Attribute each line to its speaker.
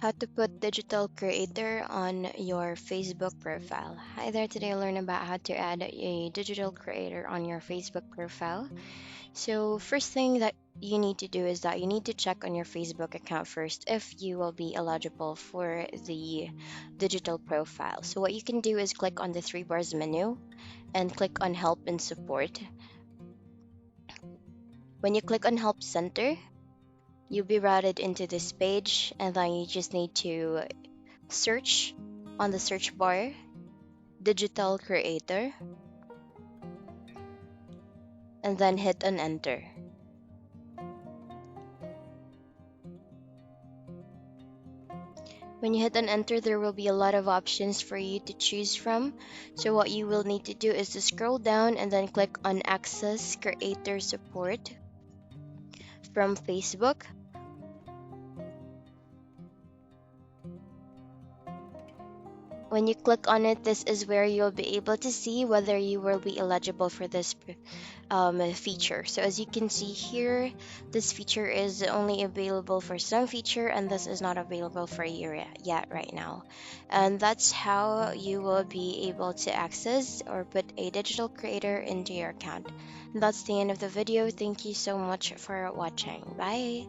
Speaker 1: How to put digital creator on your Facebook profile. Hi there, today I'll learn about how to add a digital creator on your Facebook profile. So first thing that you need to do is that you need to check on your Facebook account first if you will be eligible for the digital profile. So what you can do is click on the three bars menu and click on help and support. When you click on help center, you'll be routed into this page and then you just need to search on the search bar digital creator and then hit on enter. When you hit on enter, there will be a lot of options for you to choose from. So what you will need to do is to scroll down and then click on access creator support from Facebook. When you click on it, this is where you'll be able to see whether you will be eligible for this feature. So as you can see here, this feature is only available for some feature and this is not available for you yet right now. And that's how you will be able to access or put a digital creator into your account. That's the end of the video. Thank you so much for watching. Bye.